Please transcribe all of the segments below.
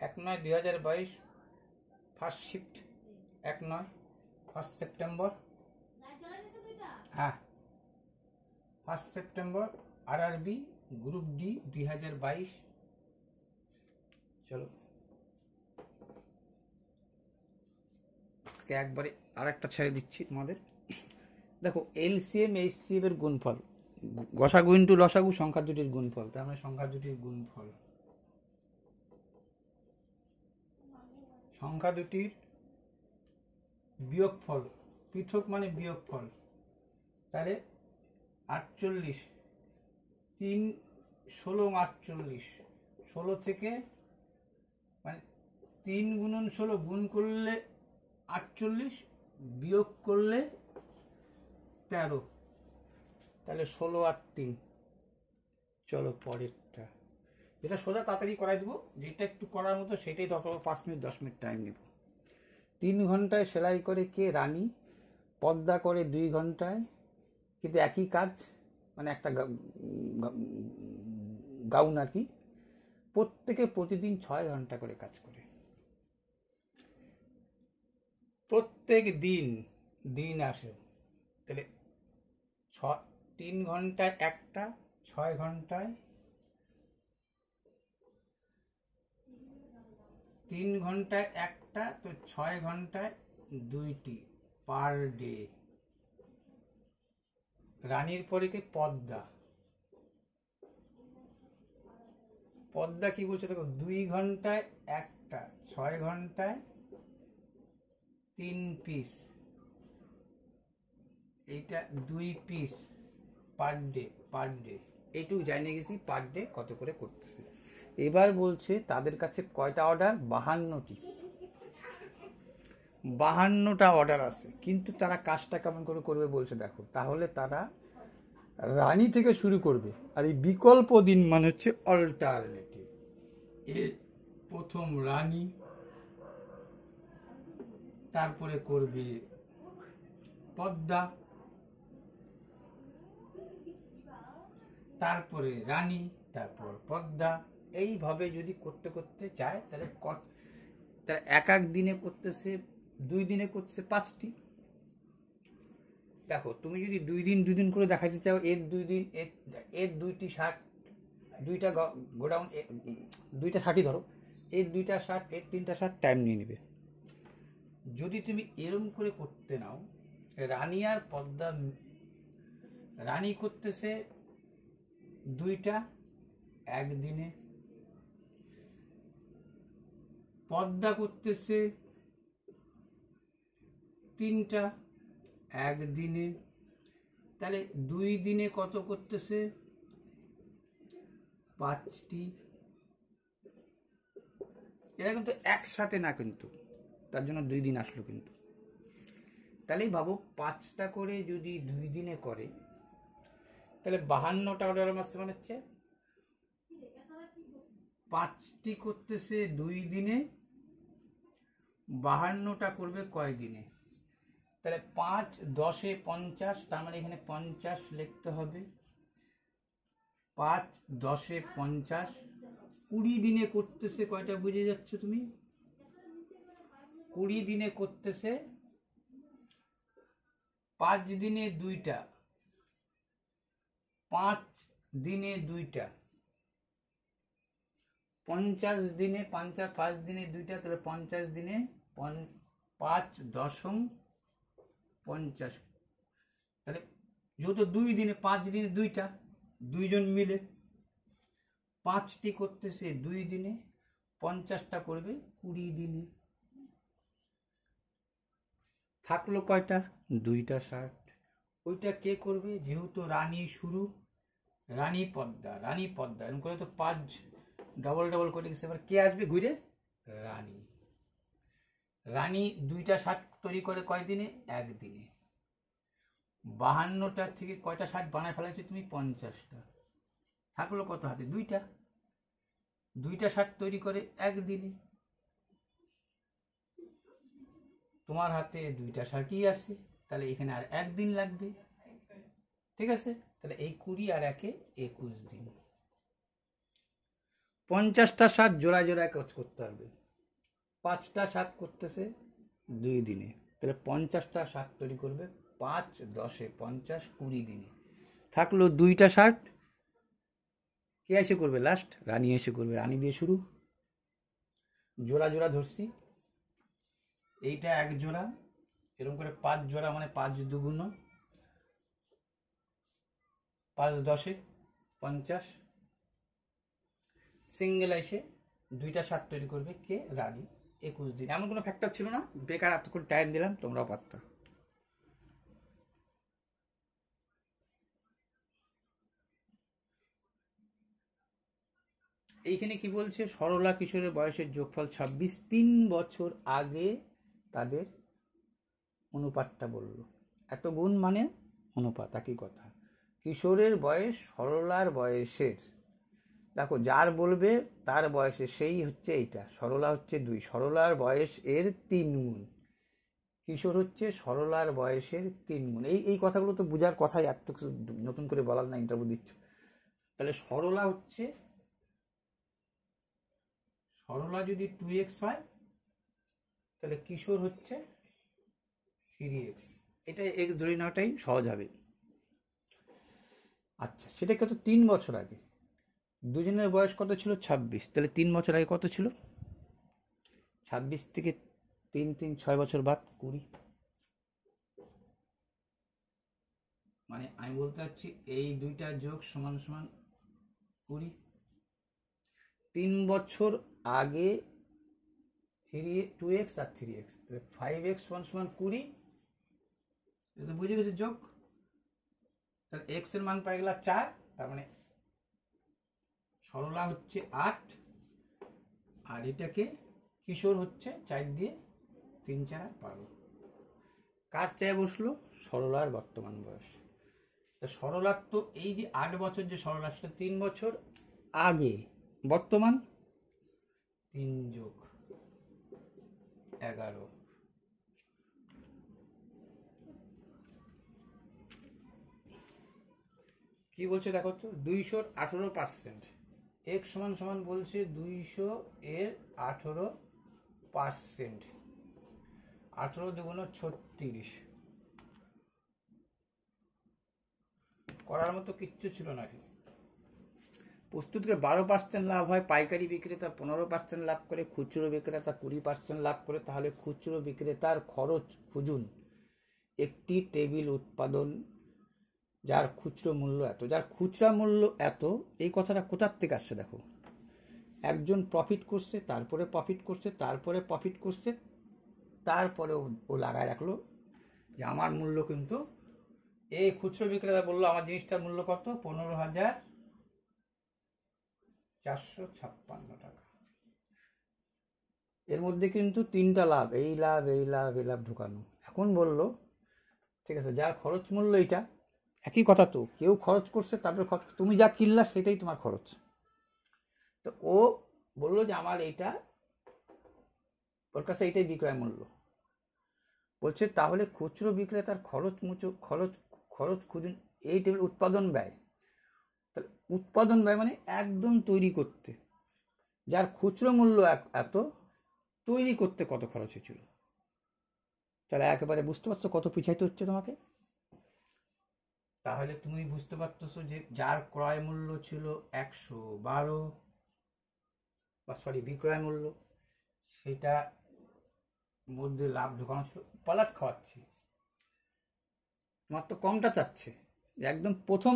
1/9/2022 first shift 1/9 1 September. হ্যাঁ 1 September RRB group D 2022। চলো একবারে আরেকটা ছেড়ে দিচ্ছি তোমাদের। দেখো এলসিএম এইচসিএফ এর গুণফল, গসাগু ইন্টু লসাগু সংখ্যা দুটির গুণফল, তার মানে সংখ্যা দুটির গুণফল, সংখ্যা দুটির বিয়োগফল, পৃথক মানে বিয়োগফল। তাহলে 48 3 16 48, 16 থেকে মানে 3 গুণন 16 গুণ করলে 48 বিয়োগ করলে 13, তাহলে 16 আর 3। চলো পরেরটা, যেটা সোজা তাড়াতাড়ি করাই দেবো, যেটা একটু করার মতো সেটাই 5 মিনিট 10 মিনিট টাইম নেব। 3 ঘন্টায় সেলাই করে কে রানী, পদ্মা করে 2 ঘন্টায়, কিন্তু একই কাজ, মানে একটা গাউন আর কি, প্রত্যেকে প্রতিদিন 6 ঘন্টা করে কাজ করে। প্রত্যেক দিন আসে, তাহলে 3 ঘন্টায় একটা, 6 ঘন্টায় 3 ঘন্টায় একটা, তো 6 ঘন্টায় 2টি পার ডে। রানীর পরে কি পদ্মা, পদ্মা কি বলছে দেখো, 2 ঘন্টায় একটা, 6 ঘন্টায় 3 পিস, এইটা 2 পিস পার ডে। এইটুকু জানিয়ে গেছি পার ডে কত করে করতেছে। এবার বলছে তাদের কাছে কয়টা অর্ডার, 52টা অর্ডার আছে, কিন্তু তারা কাজটা কেমন করে করবে বলছে দেখো। তাহলে তারা রানী থেকে শুরু করবে, আর এই বিকল্প দিন মানে হচ্ছে অল্টারনেটিভ। এর প্রথম রানী, তারপরে করবে পদ্মা, তারপরে রানী, তারপর পদ্মা। এইভাবে যদি করতে করতে চায় তাহলে তারা এক দিনে করতেছে, 2 দিনে করতেছে 5টি। দেখো তুমি যদি 2 দিন করে দেখাতে চাও, এর 2 দিন, এর 2টি শার্ট, 2টা গোডাউন, 2টা শার্টই ধরো, এর 2টা শার্ট, এর 3টা শার্ট, টাইম নিয়ে নেবে। যদি তুমি এরম করে করতে নাও, রানী আর পদ্মা, রানী করতেছে 2টা একদিনে, পদ্মা করতেছে 3টা একদিনে, তাহলে 2 দিনে কত করতেছে, 5টি। এরা কিন্তু একসাথে না, কিন্তু তার জন্য 2 দিন আসলো। কিন্তু তাহলে ভাবো 5টা করে যদি 2 দিনে করে, তাহলে 52টা অর্ডার মাসে মানে হচ্ছে 5টি করতেছে 2 দিনে, 52টা করবে কয় দিনে, তাহলে 5 10 50, তার মানে এখানে 50 লিখতে হবে। 5 10 50, 20 দিনে করতেছে কয়টা, বুঝে যাচ্ছ তুমি? 20 দিনে করতেছে 5 দিনে 2টা, 5 দিনে 2টা, 50 দিনে 5 দিনে 2টা, তাহলে 50 দিনে 5 10 50, তাহলে যেহেতু 2 দিনে, 5 দিনে 2টা, 2 জন মিলে 5টি করতেছে 2 দিনে, 50টা করবে 20 দিনে। থাকলো কয়টা, 2টা শার্ট। ওইটা কে করবে, যেহেতু রানী শুরু, রানী পদ্মা এরকম করে তো 5 ডবল করে গেছে। এবার কে আসবে ঘুরে, রানী 2টা শার্ট তৈরি করে কয় দিনে, একদিনে। 52টা থেকে কয়টা শার্ট বানায় ফেলাইছো তুমি, 50টা। থাকলো কত হাতে, 2টা শার্ট তৈরি করে একদিনে। তোমার হাতে 2টা শার্টই আছে, তাহলে এখানে আর 1 দিন লাগবে, ঠিক আছে? তাহলে এই 20 আর 1 21 দিন। 50টা শাক জোড়ায় জোড়ায় কাজ করতে হবে, 5টা শাক করতেছে 2 দিনে, তাহলে 50টা শাক তৈরি করবে 5 10 50 20 দিনে। থাকলো 2টা শাক, কে এসে করবে লাস্ট? রানী এসে করবে। রানী দিয়ে শুরু, জোড়া জোড়া ধরছি, এইটা 1 জোড়া, এরকম করে 5 জোড়া, মানে 5 দুগুণ 5 10 50। সিঙ্গেল এসে 2টা শাক তৈরি করবে, কে? রানী। 21 দিন। এমন কোনো ফ্যাক্টর ছিল না, বেকার এতক্ষণ টাইম দিলাম, তোমরাও পারতা। এইখানে কি বলছে? সরলা কিশোরের বয়সের যোগফল 26, 3 বছর আগে তাদের অনুপাতটা বললো। এত গুণ মানে অনুপাত, একই কথা। কিশোরের বয়স সরলার বয়সের, দেখো যার বলবে তার বয়সে সেই হচ্ছে এইটা, সরলা হচ্ছে 2, সরলার বয়স এর 3 গুণ, কিশোর হচ্ছে সরলার বয়সের 3 গুণ। এই কথাগুলো তো বোঝার কথাই, এত কিছু নতুন করে বলার না, ইন্টারভিউ দিচ্ছ। তাহলে সরলা হচ্ছে, সরলা যদি 2x হয় তাহলে কিশোর হচ্ছে 3x, এটা x ধরে নেওয়াটাই সহজ হবে। আচ্ছা, সেটা কত? 3 বছর আগে। দুজনের বয়স কত ছিল? 26, তাহলে 3 বছর আগে কত ছিল? 26 থেকে 3 3 6 বছর বাদ 20। মানে আমি বলতে চাচ্ছি এই দুইটা যোগ সমান সমান 20। 3 বছর আগে 2x আর 3x, তাহলে 5x সমান সমান 20। এটা বুঝে গেছে যোগ। তাহলে x এর মান পাই গেল 4, তার মানে সরলা হচ্ছে 8, আর এটাকে কিশোর হচ্ছে 4 দিয়ে 3 4 12। কার চেয়ে বসলো? সরলার বর্তমান বয়স। সরলার তো এই যে 8 বছর যে সরলা, সেটা 3 বছর আগে, বর্তমান 3 যোগ 11। কি বলছে দেখো তো? 218%। x সমান সমান বলছে 200 এর 18%। 18 দুগুণ 36। করার মতো কিচ্ছু ছিল না। প্রস্তুতকে 12% লাভ হয়, পাইকারি বিক্রেতা 15% লাভ করে, খুচরো বিক্রেতা 20% লাভ করে। তাহলে খুচরো বিক্রেতার খরচ খুঁজুন। একটি টেবিল উৎপাদন যার খুচরো মূল্য এত, যার খুচরা মূল্য এত, এই কথাটা কোথার থেকে আসছে দেখো? একজন প্রফিট করছে, তারপরে প্রফিট করছে, তারপরে প্রফিট করছে, তারপরে ও লাগায় রাখলো যে আমার মূল্য কিন্তু, এই খুচরো বিক্রেতা বললো আমার জিনিসটার মূল্য কত? 15,456 টাকা। এর মধ্যে কিন্তু 3টা লাভ, এই লাভ এই লাভ এই লাভ ঢুকানো। এখন বললো ঠিক আছে, যার খরচ মূল্য এইটা, একই কথা তো, কেউ খরচ করছে তারপরে খরচ, তুমি যা কিনলা সেটাই তোমার খরচ। তো ও বললো যে আমার এইটা, ওর কাছে এইটাই বিক্রয় মূল্য। বলছে তাহলে খুচরো বিক্রেতার খরচ খরচ খরচ খুঁজুন। এই টেবিল উৎপাদন ব্যয়, তাহলে উৎপাদন ব্যয় মানে একদম তৈরি করতে, যার খুচরো মূল্য এত, তৈরি করতে কত খরচ হয়েছিল। তাহলে একেবারে বুঝতে পারছো কত পিছাইতে হচ্ছে তোমাকে। তাহলে তুমি বুঝতে পারতেছো যে যার ক্রয় মূল্য ছিল 112, বা সরি বিক্রয় মূল্য, সেটা মধ্যে লাভ ঢোকানো ছিল, পালাট খাওয়াচ্ছি, মাত্র কমটা চাচ্ছে। একদম প্রথম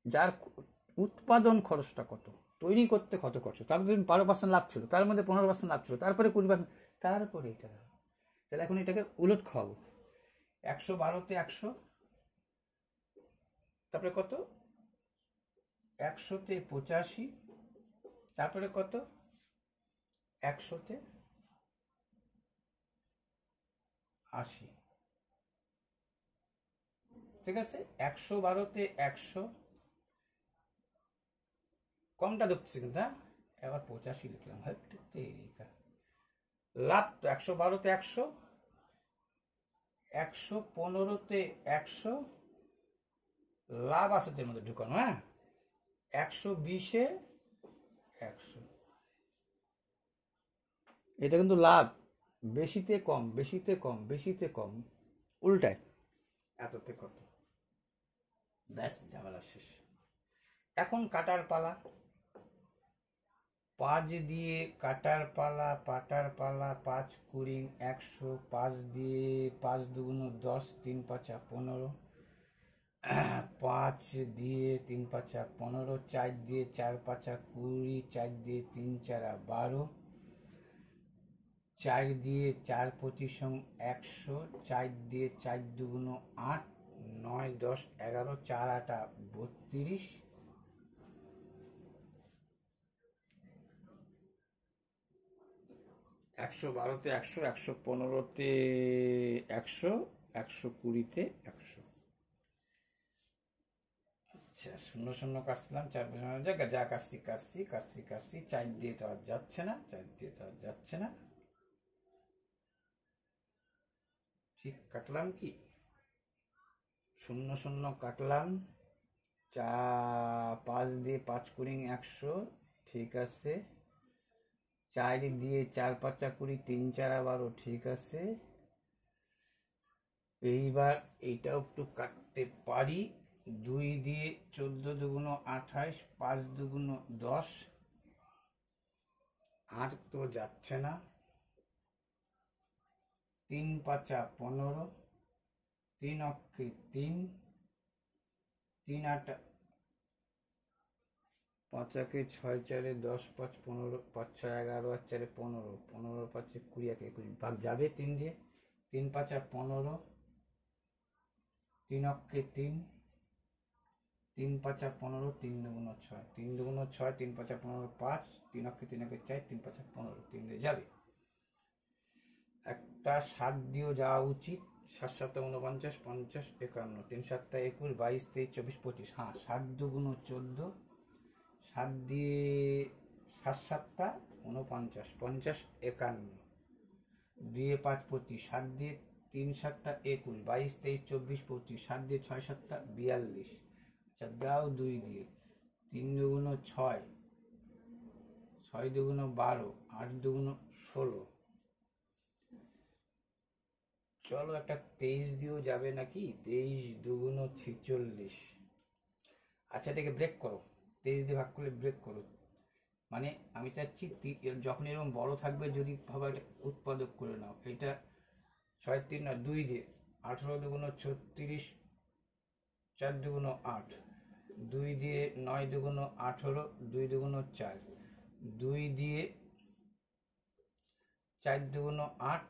যার উৎপাদন খরচটা কত, তৈরি করতে কত খরচ, তার মধ্যে 12% লাভ ছিল, তার মধ্যে 15% লাভ ছিল, তারপরে 20%, তারপরে এটা। তাহলে এখন এটাকে উলট খাওয়াবো। 112তে 100, তারপরে কত? 100তে 85, তারপরে কত? 100তে 80। ঠিক আছে, 112তে 100, কমটা ধরছে কিন্তু, এবার 85 লিখলাম। লাভ তো 112তে 100, 115তে 100, লাভ আছে এর মধ্যে ঢুকানো। হ্যাঁ, 120-এ 100। এটা কিন্তু লাভ, বেশিতে কম, বেশিতে কম, বেশিতে কম, উল্টায় এততে কত, ব্যাস ঝামেলা শেষ। এখন কাটার পালা। 5 দিয়ে কাটার পালা, পাটার পালা। 5 কুড়ি 100, 5 দিয়ে 5 দুগুণ 10, 3 পাঁচা 15, 5 দিয়ে 3 পাঁচা 15, 4 দিয়ে 4 পাঁচা 20, 4 দিয়ে 3 চারা 12, 4 দিয়ে 4 25 100, 4 দিয়ে 4 দুগুণ 8, 9 10 11, 4 আটা 32, 112তে 100, 115তে 100, 120তে 100। আচ্ছা, 0 0 কাটছিলাম, 4 জায়গা যা কাটছি কাটছি কাটছি কাটছি। 4 দিয়ে তো আর যাচ্ছে না, 4 দিয়ে তো আর যাচ্ছে না। ঠিক কাটলাম কি? 0 0 কাটলাম। 5 দিয়ে 5 কুড়ি 100, ঠিক আছে। 4 দিয়ে 4 পাঁচা 20, 3 4 12, ঠিক আছে। এইবার এইটাও একটু কাটতে পারি। 2 দিয়ে 14 দুগুণ 28, 5 দুগুণ 10, 8 তো যাচ্ছে না। 3 পাঁচা 15, 3 অক্ষে 3, 3 আটা 5 একে 6 4 10 5 15, 5 6 11 আর 4 15, 15 5 20 1 21 ভাগ যাবে 3 দিয়ে। 3 পাঁচা 15, 3 অক্ষে 3, 3 পাঁচা 15, 3 দুগুণ 6, 3 দুগুণ 6, 3 পাঁচা 15 5, 3 অক্ষে 3 একে 4, 3 পাঁচা 15, 3 দিয়ে যাবে। একটা 7 দিয়েও যাওয়া উচিত। 7 7 49, 50 51, 3 7 21, 22 23 24 25। হ্যাঁ, 7 দুগুণ 14, 7 দিয়ে 7 7 49, 50 51, 2 5 25, 7 দিয়ে 3 7 21, 22 23 24 25, 7 দিয়ে 6 7 42। আচ্ছা, দাও 2 দিয়ে। 3 দুগুণ 6, 6 দুগুণ 12, 8 দুগুণ 16। চলো একটা 23 দিয়েও যাবে নাকি? 23 দুগুণ 46। আচ্ছা, এটাকে ব্রেক করো। 23 দিয়ে ভাগ করলে ব্রেক করো। মানে আমি চাচ্ছি যখন এরকম বড় থাকবে, যদি ভাবা এটা উৎপাদক করে নাও। এটা 6 3 না 2 দিয়ে 18 দুগুণ 36, 4 দুগুণ 8, 2 দিয়ে 9 দুগুণ 18, 2 দুগুণ 4, 2 দিয়ে 4 দুগুণ 8,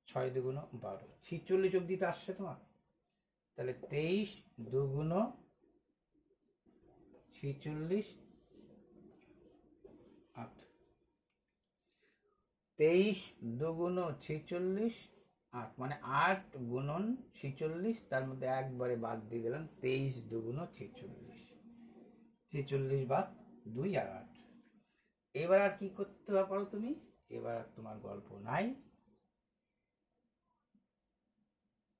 6 দুগুণ 12, 46 অব্দি তো আসছে তোমার। তাহলে 23 দুগুণ 46 8, 23 দুগুণ 46 8, মানে 8 গুণন 46, তার মধ্যে একবারে বাদ দিয়ে দিলাম 23 দুগুণ 46, 46 বাদ 2 আর 8। এবার আর কি করতে পারো তুমি? এবার আর তোমার গল্প নাই।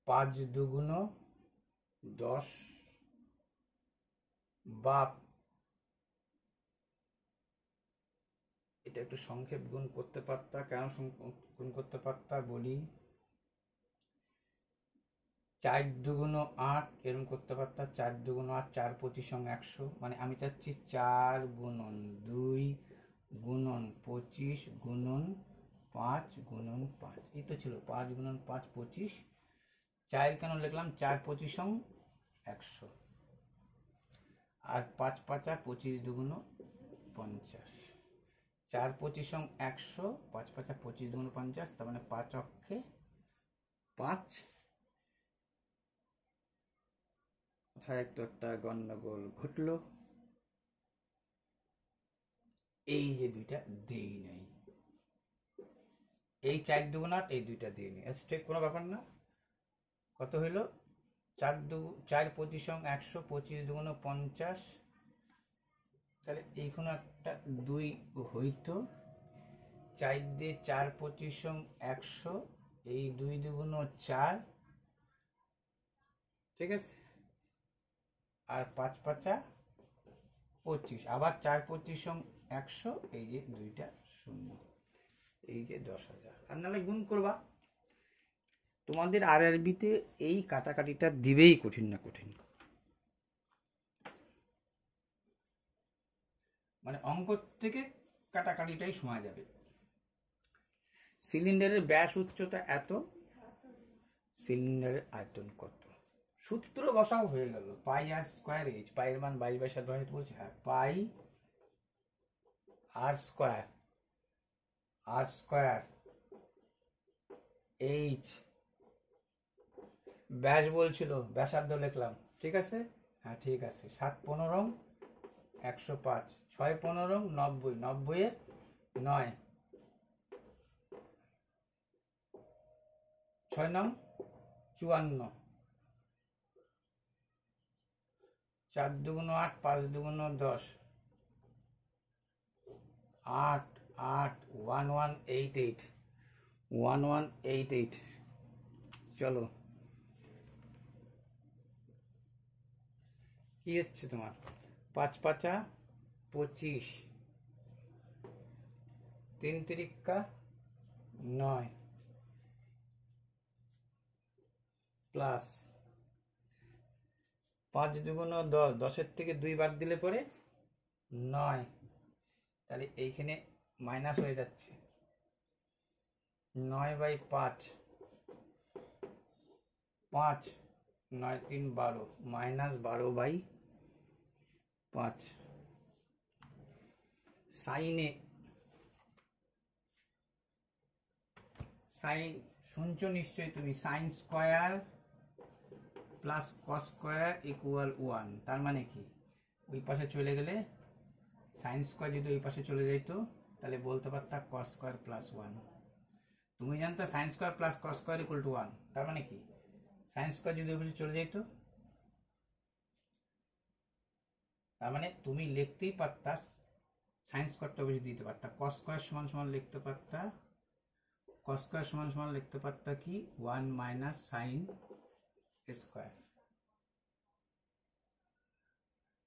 5 দুগুণ 10, বা এটা একটু সংক্ষেপ গুণ করতে পারতা। কেন গুণ করতে পারতা বলি। 4 দুগুণ 8, এরকম করতে পারতা। 4 দুগুণ 8, 4 25 100। মানে আমি চাচ্ছি 4 গুণন 2 গুণন 25 গুণন 5 গুণন 5। এই তো ছিল 5 গুণন 5 25। 4 কেন লিখলাম? 4 25 100, আর 5 পাঁচা 25 দুগুণ 50, 4 25 100, 5 পাঁচা 25 দুগুণ 50, তার মানে 5 অক্ষে 5। কোথায় একটু একটা গন্ডগোল ঘটলো। এই যে দুইটা দেই নাই, এই 4 দুগুণ 8, এই দুইটা দিয়ে নেই। আচ্ছা, ঠিক, কোনো ব্যাপার না। কত হইল? 4 25 100, 25 দুগুণ 50। তাহলে এইখানে একটা 2 হইতো। 4 দিয়ে 4 25 100, এই 2 দুগুণ 4, ঠিক আছে। আর 5 পাঁচা 25, আবার 4 25 100, এই যে দুইটা শূন্য, এই যে 10,000। আর নাহলে গুণ করবা। তোমাদের আরআরবিতে এই কাটাকাটিটা দিবেই কঠিন না কঠিন, মানে অঙ্ক থেকে কাটাকাটিটাই শোনা যাবে। সিলিন্ডারের ব্যাস উচ্চতা এত, সিলিন্ডারের আয়তন কত, সূত্র বসাও হয়ে গেল। পাই আর স্কোয়ার এইচ, পাইয়ের মান 22/7 বলছে, হ্যাঁ পাই আর স্কোয়ার এইচ, ব্যাস বলছিল, ব্যাসার্ধ লিখলাম, ঠিক আছে, হ্যাঁ ঠিক আছে। 7 15 105, 6 15 90, 90 এর 9, 6 9 54, 4 2 8, 5 2 10, 8 8 1188, 1188। চলো কি হচ্ছে তোমার, 5 5 25, 3 3 9, প্লাস 5 2 10, 10-এর থেকে 2 বাদ দিলে পরে 9, তাহলে এইখানে মাইনাস হয়ে যাচ্ছে, 9/5, 5 9 3 12, মাইনাস 12/5। সাইনে, সাইন শুনছো নিশ্চয়ই তুমি, sine square plus cos square equal 1, তার মানে কি, ওই পাশে চলে গেলে সাইন স্কোয়ার যদি ওই পাশে চলে যেত তাহলে বলতে পারতাম কস স্কোয়ার প্লাস 1। তুমি জানতো sine square plus cos square equal to 1, তার মানে কি, সাইন স্কোয়ার যদি ওই পাশে চলে যেত, তার মানে তুমি লিখতেই পারতা সাইন স্কোয়ারটা ওই পাশে দিতে পারতা, কস স্কোয়ার সমান সমান লিখতে পারতা, কস স্কোয়ার সমান সমান লিখতে পারতা কি 1 মাইনাস সাইন স্কোয়ার,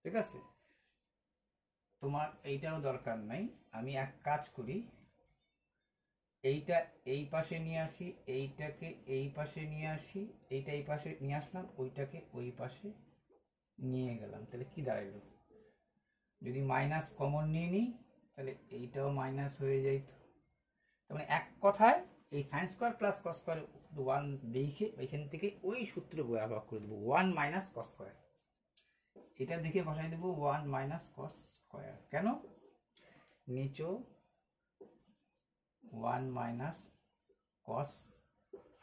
ঠিক আছে। তোমার এইটাও দরকার নাই, আমি এক কাজ করি, এইটা এই পাশে নিয়ে আসি, এইটাকে এই পাশে নিয়ে আসি, এইটা এই পাশে নিয়ে আসলাম, ওইটাকে ওই পাশে নিয়ে গেলাম, তাহলে কি দাঁড়াইলো, যদি মাইনাস কমন নিয়ে নিই তাহলে এইটাও মাইনাস হয়ে যাইত। তার মানে এক কথায় এই sine square plus cos square 1 দেখে ওইখান থেকে ওই সূত্র ব্যবহার করে দেবো, 1 মাইনাস কস স্কোয়ার, এটা দেখে বসাই দেবো 1 মাইনাস কস স্কোয়ার। কেন, নিচো 1 মাইনাস কস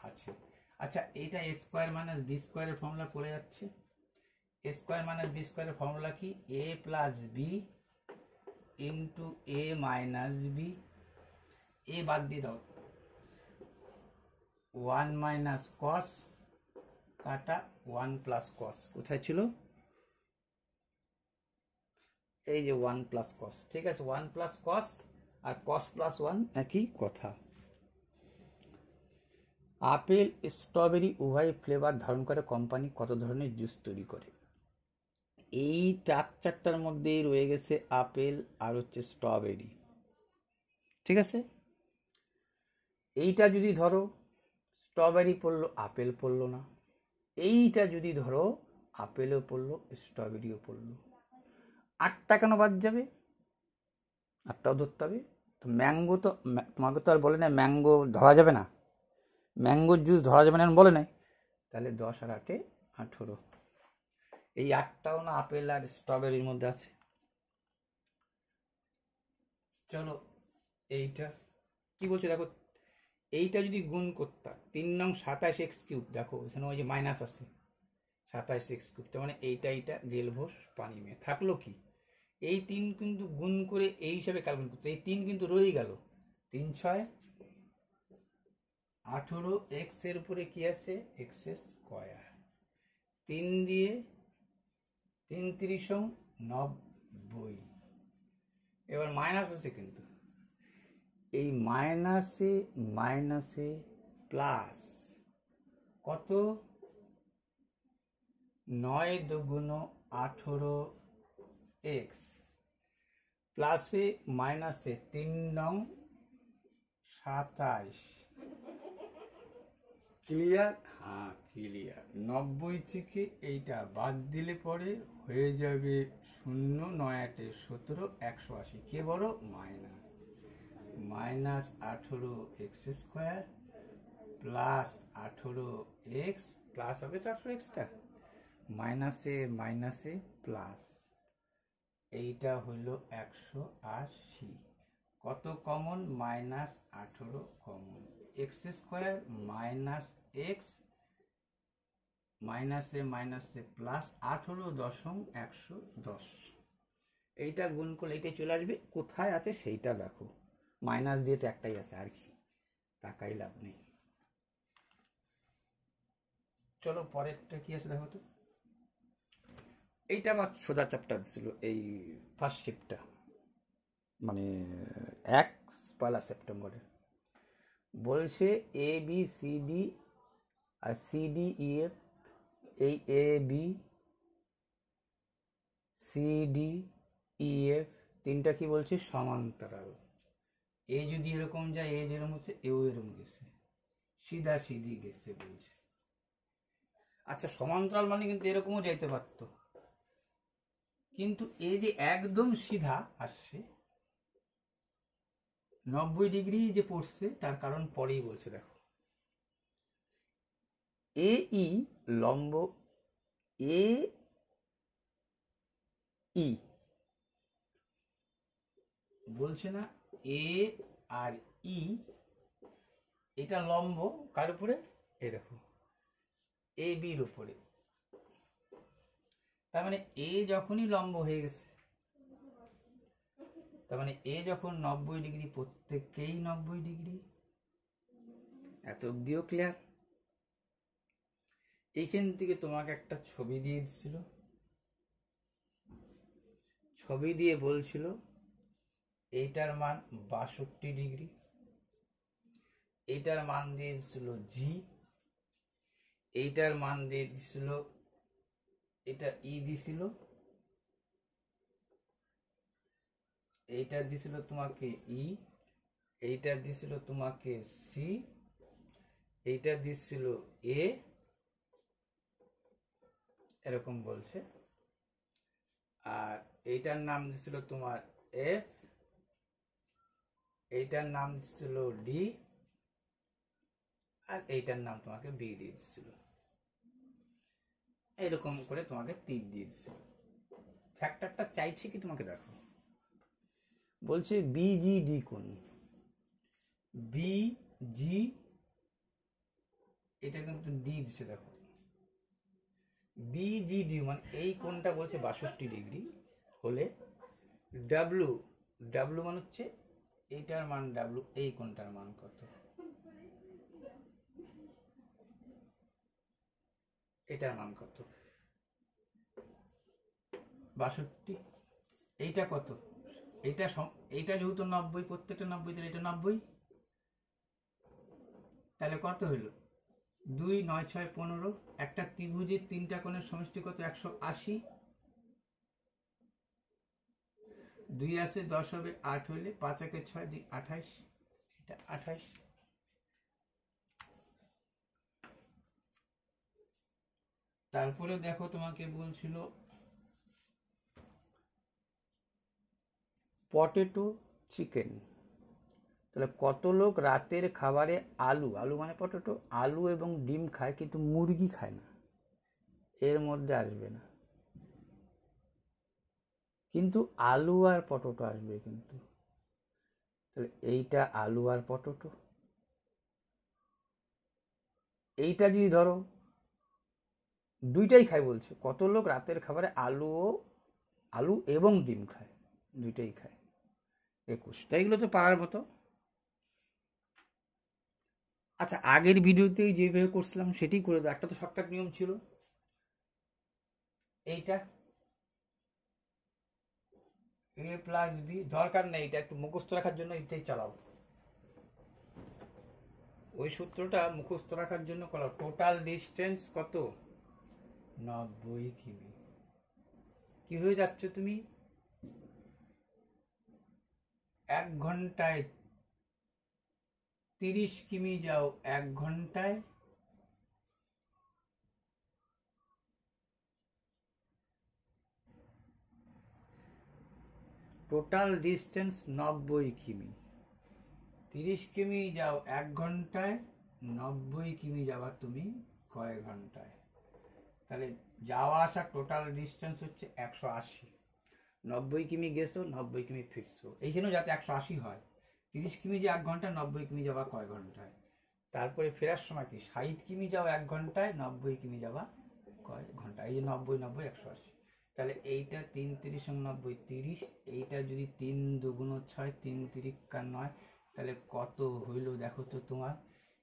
আছে। আচ্ছা, এটা এ স্কোয়ার মাইনাস বি স্কোয়ারের ফর্মুলা পড়ে যাচ্ছে। এ স্কোয়ার মাইনাস বি স্কোয়ারের ফর্মুলা কি, এ প্লাস বি ইন্টু এ মাইনাস বি, এ বাদ দিয়ে দাও, 1 মাইনাস কস কাটা 1 প্লাস কস, কোথায় ছিল, এই যে 1 প্লাস কস, ঠিক আছে, 1 প্লাস কস আর কস প্লাস 1 একই কথা। আপেল স্ট্রবেরি উভয় ফ্লেভার ধারণ করে কোম্পানি কত ধরনের জুস তৈরি করে, এই চারটার মধ্যেই রয়ে গেছে আপেল আর হচ্ছে স্ট্রবেরি, ঠিক আছে। এইটা যদি ধরো স্ট্রবেরি পড়লো, আপেল পড়লো না, এইটা যদি ধরো আপেলও পড়লো স্ট্রবেরিও পড়লো, 8টা কেন বাদ যাবে, 8টাও ধরতে হবে। তো ম্যাঙ্গো তো তোমাকে তো আর বলে না ম্যাঙ্গো ধরা যাবে না, ম্যাঙ্গোর জুস ধরা যাবে না বলে নাই, তাহলে 10 আর 8 18, এই 8টাও না আপেল আর স্ট্রবেরির মধ্যে আছে। চলো এইটা কি বলছে দেখো, এইটা যদি গুণ করতাম 3 নং 27x³ দেখো এখানে ওই যে মাইনাস আছে 27x³, তার মানে এইটা গেলভোস পানি মেয়ে থাকলো কি, এই 3 কিন্তু গুণ করে এই হিসাবে ক্যালকুলেট করতে, এই 3 কিন্তু রয়ে গেল, 3 6 18, x এর উপরে কি আছে x স্কয়ার, 3 দিয়ে 3 30 90, এবার মাইনাস আছে কিন্তু, এই মাইনাসে মাইনাসে প্লাস কত, 9 2 18x, প্লাসে মাইনাসে 3 নং 27, ক্লিয়ার? হ্যাঁ ক্লিয়ার। 90 থেকে এইটা বাদ দিলে পরে হয়ে যাবে 0, 9 8 17, 180। কে বড়? Minus. Minus 18 x square plus 18 x, plus হবে তো 18 এক্সটা, মাইনাসে মাইনাসে প্লাস, এইটা হইল 180। কত common? Minus 18 common. X square minus x, মাইনাসে মাইনাসে প্লাস 18.110। এইটা গুণ করলে এইটাই চলে আসবে। কোথায় আছে সেইটা দেখো, মাইনাস দিয়ে তো একটাই আছে, আর কি টাকাই লাভ নেই। চলো পরেরটা কি আছে দেখো তো। এইটা আমার সোজা চ্যাপ্টার ছিল, এই ফার্স্ট শিফটটা, মানে 1 সেপ্টেম্বরে বলছে এ বি সি ডি আর সি ডি ই এফ, এই A B C D E F তিনটা কি বলছে? সমান্তরাল। এ যদি এরকম যায়, এ যেরকম হচ্ছে, এও এরকম গেছে, সিধা সিধি গেছে বলছে। আচ্ছা সমান্তরাল মানে কিন্তু এরকমও যাইতে পারতো, কিন্তু এই যে একদম সিধা আসছে 90 ডিগ্রি যে পড়ছে, তার কারণ পরেই বলছে দেখো। এ ই লম্ব এ ই, বলছে না এ আর ই, এটা লম্ব কার উপরে? এই দেখো এ বির উপরে। তার মানে এ যখনই লম্ব হয়ে গেছে, তার মানে এ যখন 90 ডিগ্রি, প্রত্যেককেই 90 ডিগ্রি। এত অব্দিও ক্লিয়ার? এইখান থেকে তোমাকে একটা ছবি দিয়ে দিচ্ছিল, ছবি দিয়ে বলছিল এইটার মান 62 ডিগ্রি, এইটার মান দিয়ে দিচ্ছিল জি, এইটার মান দিয়ে দিচ্ছিল, এটা ই দিছিল, এইটা দিছিল তোমাকে ই, এইটা দিছিল তোমাকে সি, এইটা দিছিল এ, এরকম বলছে। আর এইটার নাম দিছিল তোমার এফ, এইটার নাম দিছিল ডি, আর এইটার নাম তোমাকে বি দিয়ে দিচ্ছিল। এরকম করে তোমাকে তীর দিয়ে দিচ্ছিল। ফ্যাক্টরটা চাইছে কি তোমাকে দেখো, বলছে বিজিডি কোণ, বিজি, এটা কিন্তু ডি দিছে দেখো, বিজিডি মানে এই কোণটা বলছে 62 ডিগ্রি হলে ডাব্লু, ডাব্লু মান হচ্ছে এইটার মান ডাব্লু, এই কোণটার মান কত? এটার মান কত? 62। এইটা কত? এইটা এইটা যেহেতু 90, প্রত্যেকটা 90, তাহলে এটা 90, তাহলে কত হলো? 2 9 6 15। একটা ত্রিভুজের তিনটা কোণের সমষ্টি কত? 180। 2 আছে 10 হবে, 8 হইলে 5 একে 6 2 28, এটা 28। তারপরে দেখো তোমাকে বলছিল পটেটো চিকেন, তাহলে কত লোক রাতের খাবারে আলু, আলু মানে পটেটো, আলু এবং ডিম খায় কিন্তু মুরগি খায় না, এর মধ্যে আসবে না, কিন্তু আলু আর পটেটো আসবে কিন্তু। তাহলে এইটা আলু আর পটেটো, এইটা যদি ধরো দুইটাই খায়, বলছে কত লোক রাতের খাবারে আলু এবং ডিম খায়, দুইটাই খায়। 21। তাই এগুলো তো পারার মতো। আচ্ছা আগের ভিডিওতেই যেভাবে করছিলাম সেটাই করে দাও, একটা তো শর্টকাট নিয়ম ছিল, এইটা এ প্লাস বি, দরকার নেই, এটা একটু মুখস্থ রাখার জন্য এটাই চালাও, ওই সূত্রটা মুখস্থ রাখার জন্য করাও। টোটাল ডিস্টেন্স কত? 90 কিমি। কি হয়ে যাচ্ছ তুমি? 1 ঘন্টায় 30 কিমি যাও 1 ঘন্টায়, টোটাল ডিস্টেন্স 90 কিমি। 30 কিমি যাও 1 ঘন্টায়, 90 কিমি যাওয়া তুমি কয় ঘন্টায়? তাহলে যাওয়া আসা টোটাল ডিস্টেন্স হচ্ছে 180। 90 কিমি গেছো, 90 কিমি ফিরছো, এইখানেও যাতে 180 হয়। 30 কিমি যে 1 ঘন্টা, 90 কিমি যাওয়া কয় ঘন্টায়? তারপরে ফেরার সময় কি 60 কিমি যাও 1 ঘন্টায়, 90 কিমি যাওয়া কয় ঘন্টা? এই যে 90 90 180। তাহলে এইটা 3 30 90 30, এইটা যদি 3 দুগুণ 6 3 3 9, তাহলে কত হইল দেখো তো তোমার?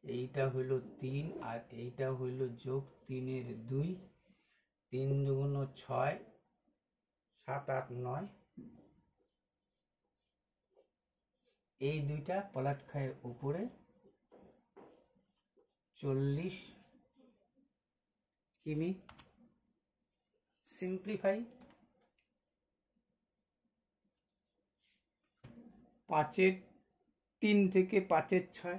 এইটা হইল 3 আর এইটা হইল যোগ 3 এর 2, 3 দুগুণ 6 7 8 9, এই দুইটা পলাট খায় উপরে 40 কিমি। সিম্পলিফাই, 5 এর 3 থেকে 5 এর 6,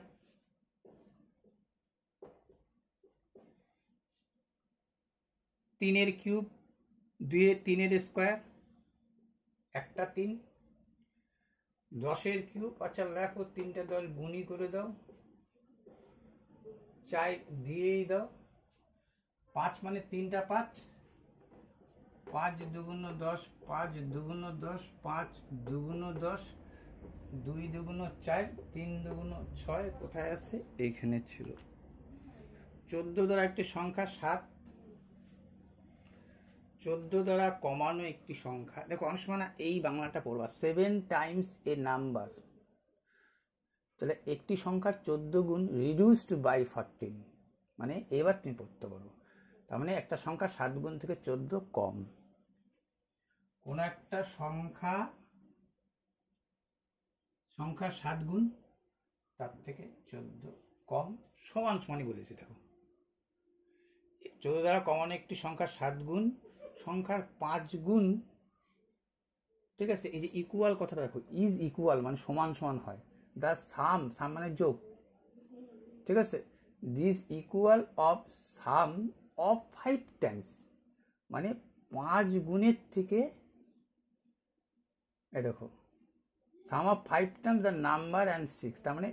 3 এর কিউব, 2 এর 3 এর স্কোয়ার, একটা 3, 10 এর কিউব, আচ্ছা লেখো 3টা 10 গুণই করে দাও, 4 দিয়েই দাও, 5 মানে 3টা 5, 5 দুগুণ 10, 5 দুগুণ 10, 5 দুগুণ 10, 2 দুগুণ 4, 3 দুগুণ 6, কোথায় আছে? এইখানে ছিল। 14 দ্বারা একটি সংখ্যা 7, 14 দ্বারা কমানো একটি সংখ্যা। দেখো অনেক সময় না এই বাংলাটা পড়বা, 7 টাইমস এ নাম্বার। তাহলে একটি সংখ্যার 14 গুণ রিডিউসড বাই 14, মানে এবার তুমি পড়তে পারো। তার মানে একটা সংখ্যা 7 গুণ থেকে 14 কম। কোন একটা সংখ্যা 7 গুণ তার থেকে 14 কম, সমান সমানই বলেছি। দেখো 14 দ্বারা কমানো একটি সংখ্যা 7 গুণ, সংখ্যার 5 গুণ, ঠিক আছে? এই যে ইকুয়াল কথাটা দেখো, ইজ ইকুয়াল মানে সমান সমান হয়। দ্য সাম, সাম মানে যোগ, ঠিক আছে? This equal of sum of 5 times, মানে 5 গুণের থেকে, এই দেখো sum of 5 times the number and 6, তার মানে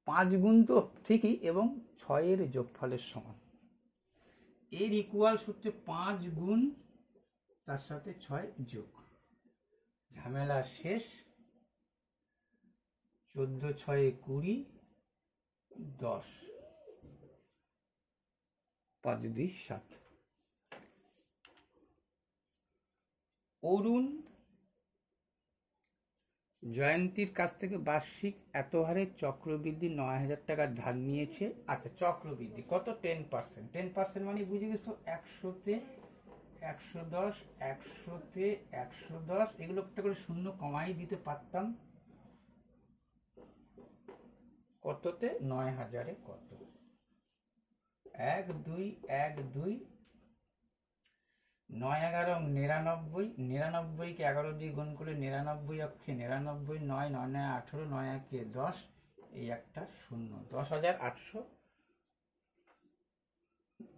5 গুণ তো ঠিকই, এবং 6 এর যোগফলের সমান। এর ইকুয়াল হচ্ছে 5 গুণ তার সাথে 6 যোগ। ঝামেলা শেষ। 14 6 20, 10, 5 2 7। অরুণ জয়ন্তীর কাছ থেকে বার্ষিক এত হারে চক্রবৃদ্ধি 9000 টাকা ধার নিয়েছে। আচ্ছা চক্রবৃদ্ধি কত? 10%। 10% মানে বুঝে গেছো 100তে 110, 100তে 110, এগুলো একটা করে শূন্য কমাই দিতে পারতাম। কততে? 9000-এ কত? 1 2 1 2, 9 11 99, 99কে 11 দিয়ে গুণ করে 99 অক্ষে 99, 9 9 9 18, 9 1 10, এই একটা শূন্য, 10,800,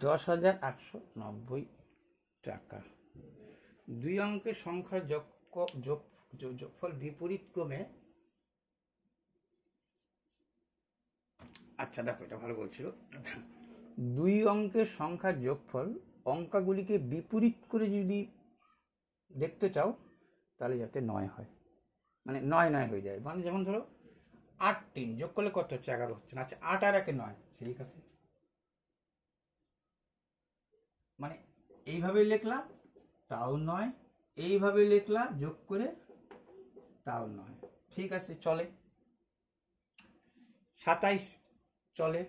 10,890 টাকা। 2 অঙ্কের সংখ্যার যোগফল বিপরীত ক্রমে। আচ্ছা দেখো এটা ভালো বলছিল। 2 অঙ্কের সংখ্যার যোগফল অঙ্কগুলিকে বিপরীত করে যদি দেখতে চাও তাহলে যাতে 9 হয়, মানে 9 9 হয়ে যায়। মানে যেমন ধরো 8 3 যোগ করলে কত হচ্ছে? 11 হচ্ছে না? আচ্ছা 8 আর 1 9, ঠিক আছে। মানে এইভাবে লিখলাম তাও 9, এইভাবে লিখলাম যোগ করে তাও 9, ঠিক আছে চলে। 27 চলে।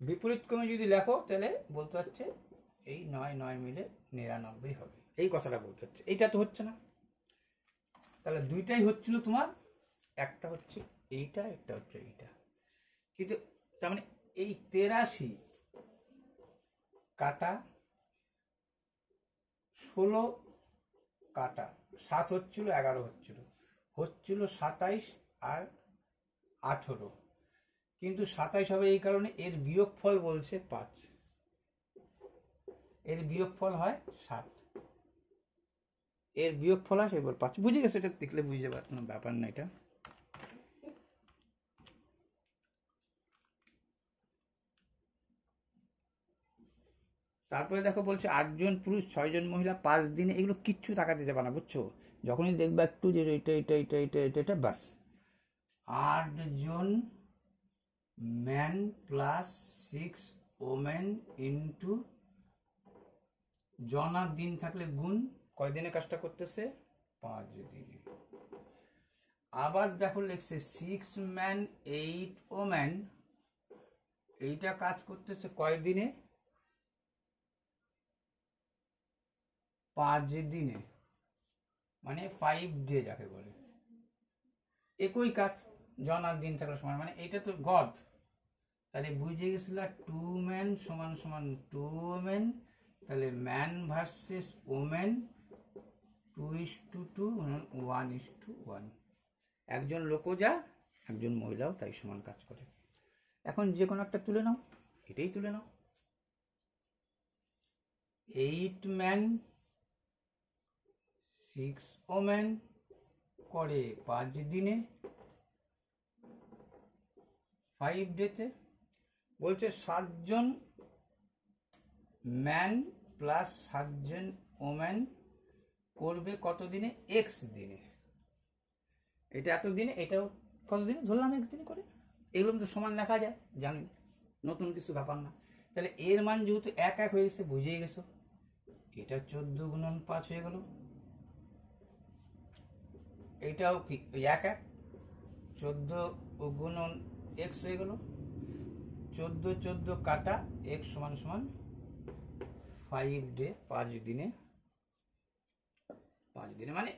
বিপরীত ক্রমে যদি লেখো তাহলে বলতে হচ্ছে এই 9 9 মিলে 99 হবে, এই কথাটা বলতে হচ্ছে। এইটা তো হচ্ছে না, তাহলে দুইটাই হচ্ছিল তোমার, একটা হচ্ছে এইটা, একটা হচ্ছে এইটা। কিন্তু তার মানে এই 83 কাটা 16 কাটা 7 হচ্ছিল 11 হচ্ছিল 27 আর 18, কিন্তু 27 হবে এই কারণে এর বিয়োগফল বলছে 5, এর বিয়োগফল হয় 7, এর বিয়োগফল হয় এবার 5। বুঝে গেছে? এটা দেখলে বুঝে যাবার কোনো ব্যাপার না এটা। তারপরে দেখো বলছে 8 জন পুরুষ 6 জন মহিলা 5 দিনে, এগুলো কিচ্ছু তাকাতে যাবে না, বুঝছো? যখনই দেখবে একটু যে এটা এটা এটা এটা এটা এটা বাস। 8 জন ম্যান প্লাস 6 ওমেন ইন্টু জনার দিন থাকলে গুণ, কয় দিনে কাজটা করতেছে? 5 দিনে। আবার দেখো লিখছে 6 ম্যান 8 ওমেন, এইটা কাজ করতেছে কয় দিনে? 5 দিনে, মানে 5 ডে যাকে বলে। একই কাজ, জনার দিন থাকলে সমান, মানে এটা তো গদ, তাহলে বুঝে গেছিল 2 ম্যান সমান সমান 2 ওমেন, তাহলে ম্যান ভার্সেস ওমেন 2:2 1:1, একজন লোকও যা একজন মহিলাও তাই সমান কাজ করে। এখন যে কোনো একটা তুলে নাও, এটাই তুলে নাও। 8 ম্যান 6 ওমেন করে 5 দিনে, 5 ডেতে। বলছে 7 জন ম্যান প্লাস 7 জন ওমেন করবে কত দিনে? x দিনে। এটা এত দিনে, এটাও কত দিনে ধরলাম? x দিনে করে। এগুলো তো সমান লেখা যায়, জানি, নতুন কিছু ব্যাপার না। তাহলে এর মান যেহেতু 1 1 হয়ে গেছে, বুঝেই গেছো, এটা 14 গুণন 5 হয়ে গেল। এইটাও কি 1 1, 14 গুণন x হয়ে গেল, 14 14 কাটা x সমান সমান 5 ডে, 5 দিনে, 5 দিনে। মানে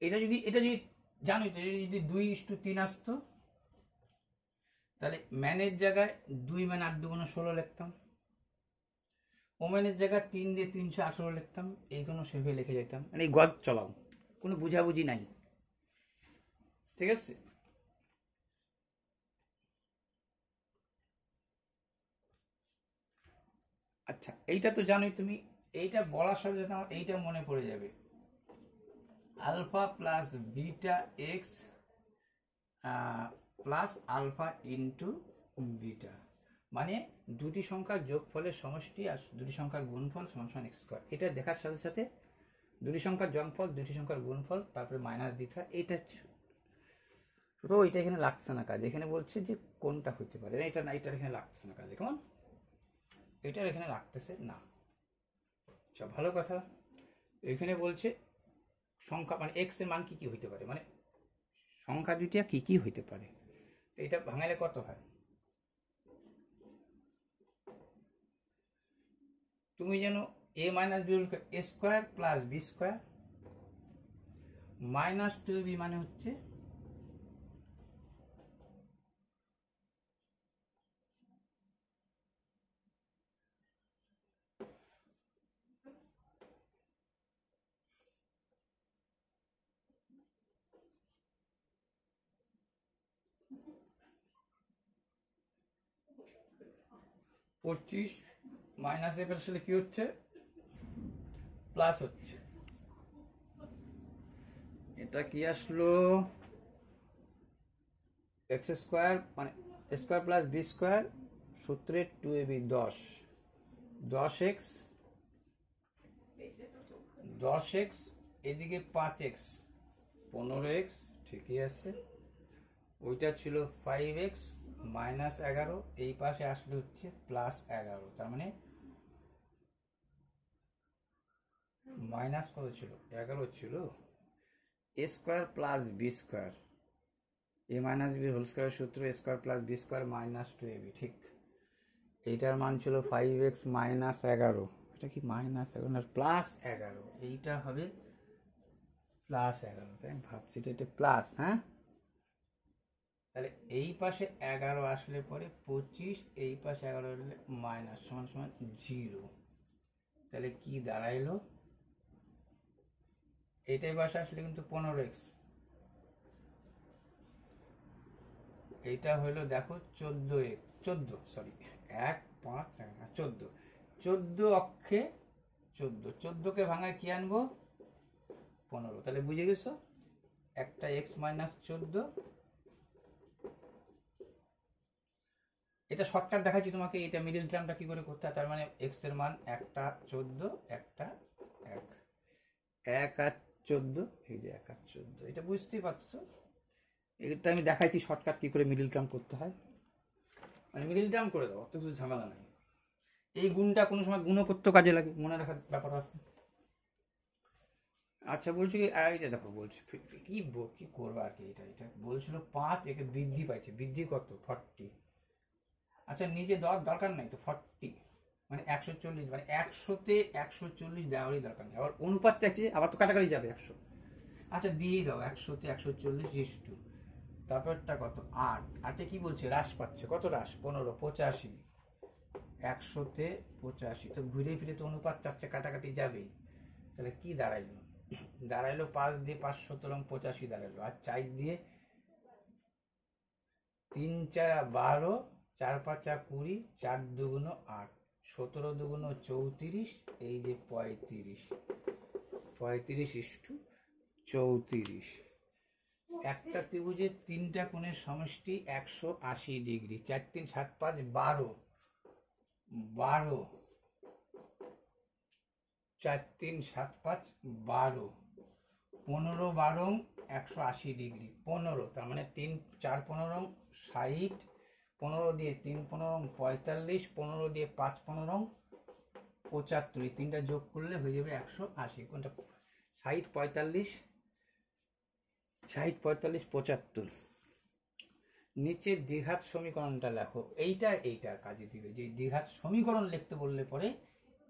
এটা যদি জানোই তো, যদি 2:3 আসতো, তাহলে ম্যানের জায়গায় 2 ম্যান 8 2 16 লিখতাম, ওমেনের জায়গায় 3 দিয়ে 318 লিখতাম, এইগুলো সেভাবে লিখে যেতাম। মানে এই গদ চলাও, কোনো বুঝাবুঝি নাই, ঠিক আছে? আচ্ছা, এইটা তো জানোই তুমি, এইটা বলার সাথে সাথে আমার এইটা মনে পড়ে যাবে, alpha plus beta x plus alpha into beta, মানে দুটি সংখ্যার যোগফলের সমষ্টি আর দুটি সংখ্যার গুণফল সমান সমান এক্স স্কয়ার। এটা দেখার সাথে সাথে দুটি সংখ্যার যোগফল, দুটি সংখ্যার গুণফল, তারপরে মাইনাস দিতে হয়। এইটা তো এটা এখানে লাগছে না কাজ, এখানে বলছে যে কোনটা হতে পারে, এটা না, এটা এখানে লাগছে না কাজ, কেমন? এটার এখানে লাগতেছে না। আচ্ছা, ভালো কথা। এখানে বলছে সংখ্যা, মানে এক্স এর মান কি কি হইতে পারে, মানে সংখ্যা দুইটা কি কি হইতে পারে। এটা ভাঙালে কত হয়? তুমি জানো a minus B A square plus B square minus 2b, মানে হচ্ছে পঁচিশ মাইনাস এর সাথে কি হচ্ছে? প্লাস হচ্ছে। এটা কি আসলো? এক্স স্কোয়ার মানে স্কোয়ার প্লাস বি স্কোয়ার, সূত্রে 2ab 10x, 10x এদিকে 5x 15x, ঠিকই আছে। ওইটা ছিল 5x মাইনাস 11, এই পাশে আসলে হচ্ছে প্লাস 11, তার মানে মাইনাস কত ছিল? 11 ছিল। A square plus B square, A minus B whole square সূত্র A square plus B square minus 2ab, ঠিক। এইটার মান ছিল 5x মাইনাস 11, এটা কি মাইনাস 11 প্লাস 11, এইটা হবে প্লাস 11, তাই আমি ভাবছি এটা প্লাস। হ্যাঁ, তাহলে এই পাশে 11 আসলে পরে 25, এই পাশে 11 আসলে মাইনাস সমান সমান 0, তাহলে কি দাঁড়াইলো? এইটাই বাসা আসলে কিন্তু 15x, এইটা হলো দেখো 14x, 14 সরি 1 5 14, 14 অক্ষে 14, 14কে ভাঙায় কি আনবো 15, তাহলে বুঝে গেছো একটা x মাইনাস 14। এটা শর্টকাট দেখাচ্ছি তোমাকে, এটা মিডল টার্মটা কি করে করতে হয়। তার মানে x এর মান একটা 14, একটা 1, 1 আর 14, এই যে 1 আর 14, এটা বুঝতেই পারছো। এটা আমি দেখাইছি শর্টকাট কি করে মিডল টার্ম করতে হয়, মানে মিডল টার্ম করে দাও, অত কিছু ঝামেলা নাই। এই গুণটা কোনো সময় গুণও করতে কাজে লাগে, মনে রাখার ব্যাপার আছে। আচ্ছা বলছি কি এইটা দেখো, বলছি কি করবো আর কি, এটা বলছিল 5, একে বৃদ্ধি পাইছে, বৃদ্ধি কত 40। আচ্ছা নিচে দেওয়ার দরকার নাই তো 40, মানে 140, মানে 100তে 140 দেওয়ারই দরকার নেই। আবার অনুপাত চাইছে, আবার তো কাটাকাটি যাবে 100। আচ্ছা দিয়েই দাও 100তে 140 ইস্টু, তারপরটা কত 8, 8-এ কি বলছে হ্রাস পাচ্ছে, কত হ্রাস 15, 85, 100তে 85, তো ঘুরে ফিরে তো অনুপাত চাচ্ছে, কাটাকাটি যাবেই। তাহলে কি দাঁড়াইলো, দাঁড়াইলো 5 দিয়ে 517 85 দাঁড়াইলো, আর 4 দিয়ে 3 4 12, 4 5 20, 4 দুগুণ 8, 17 দুগুণ 34, এই যে 35, 35 ইস্টু 34। একটা ত্রিভুজের তিনটা কোণের সমষ্টি 180 ডিগ্রি, 4 3 7 5 12, 12, 4 3 7 5 12, 15 12 180 ডিগ্রি, 15, তার মানে 3 4 15 60, 15 দিয়ে 3 15 45, 15 দিয়ে 5 15 75, এই তিনটা যোগ করলে হয়ে যাবে 180। কোনটা 60 45, 60 45 75। নিচে দ্বিঘাত সমীকরণটা লেখো, এইটার কাজে দিবে। যে দ্বিঘাত সমীকরণ লিখতে বললে পরে,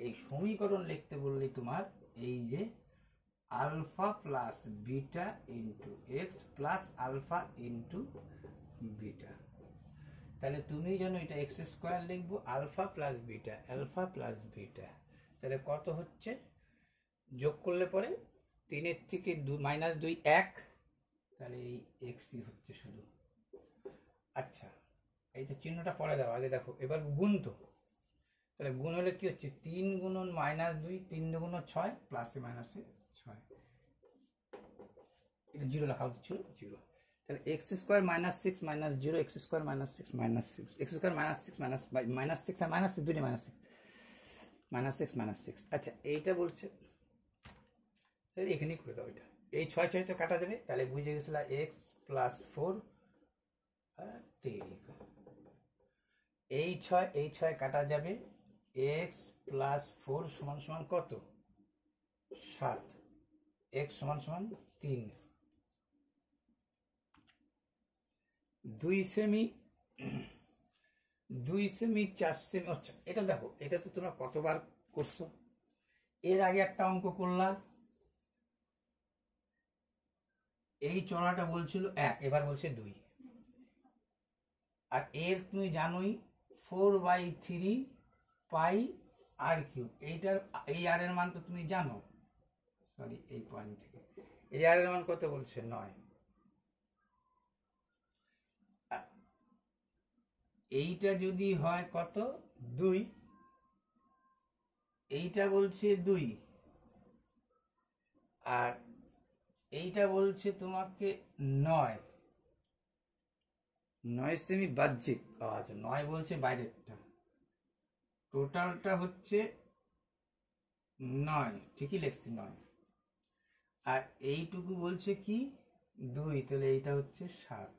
এই সমীকরণ লিখতে বললে তোমার এই যে alpha plus beta into x plus alpha into beta, তাহলে তুমি জানো এটা এক্স স্কোয়ার লিখবো, আলফা প্লাস বিটা, তাহলে কত হচ্ছে যোগ করলে পরে 3-এর থেকে -2 1, তাহলে এই এক্সই হচ্ছে শুধু। আচ্ছা এই যে চিহ্নটা পরে দাও, আগে দেখো এবার গুণ, তো তাহলে গুণ হলে কি হচ্ছে 3 গুণন -2, 3 দুগুণ 6 প্লাসে মাইনাসে 6, এটা 0 লেখা উচিত ছিল 0। তাহলে x square -6 -0, x square -6 -6, x square -6 -6 আর -6 দুটি -6, আচ্ছা এইটা বলছে তাহলে এখানেই করে দাও। এটা এই 6 6 তো কাটা যাবে, তাহলে বুঝে গেছিল এক্স প্লাস 4, এই 6 কাটা যাবে, এক্স প্লাস 4 সমান সমান কত 7, এক্স সমান সমান 3, 2 সেমি 4 সেমি। আচ্ছা এটা দেখো, এটা তো তোমরা কতবার করছো, এর আগে একটা অঙ্ক করলা, এই চড়াটা বলছিল 1, এবার বলছে 2, আর এর তুমি জানোই 4/3 পাই আর কিউব, এইটার এই আর এর মান তো তুমি জানো, সরি এই পয়েন্ট থেকে এই আর এর মান কত বলছে 9, এইটা যদি হয় কত 2, এইটা বলছে 2, আর এইটা বলছে তোমাকে 9 সেমি বাহ্যিক, আচ্ছা 9 বলছে বাইরেরটা, টোটালটা হচ্ছে 9, ঠিকই লিখছি 9, আর এইটুকু বলছে কি 2, তাহলে এইটা হচ্ছে 7।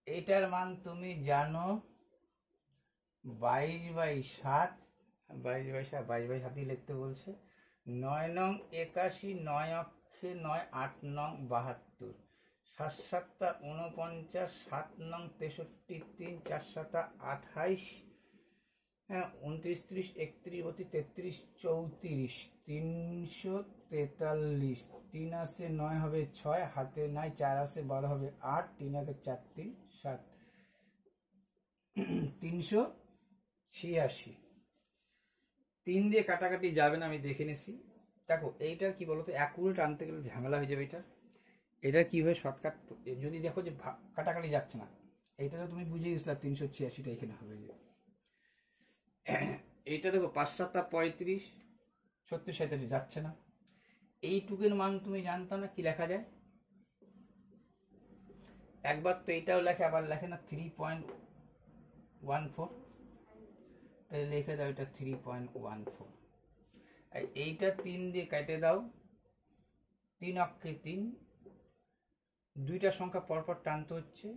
এইটার মান তুমি জানো 22/7, 22/7 লিখতে বলছে। 9 নং 81, 9 অক্ষে 9, 8 নং 72, 7 7 49, 7 নং 63, 3 4 7 28, 29 30 31 33 34, 343, 3 আসে 9 হবে 6, হাতে নাই 4 আসে 12 হবে 8, 3 আগে 4 3 7, 386, 3 দিয়ে কাটাকাটি যাবে না, আমি দেখে নিছি। দেখো এইটার কি বলতো, অ্যাকুরেট আনতে গেলে ঝামেলা হয়ে যাবে। এটার কি হয় শর্টকাট, যদি দেখো যে কাটাকাটি যাচ্ছে না, এইটা তো তুমি বুঝে গেছিলে 386টা এখানে হবে। যে এইটা দেখো 5 7 35 36 37 যাচ্ছে না, এইটুকুর মান তুমি জানতো না কি লেখা যায়। একবার তো এইটাও লেখে, আবার লেখে না 3.14, তাহলে লিখে দাও এটা 3.14। এইটা 3 দিয়ে কেটে দাও, 3 অক্ষে 3, দুইটা সংখ্যা পরপর টানতে হচ্ছে,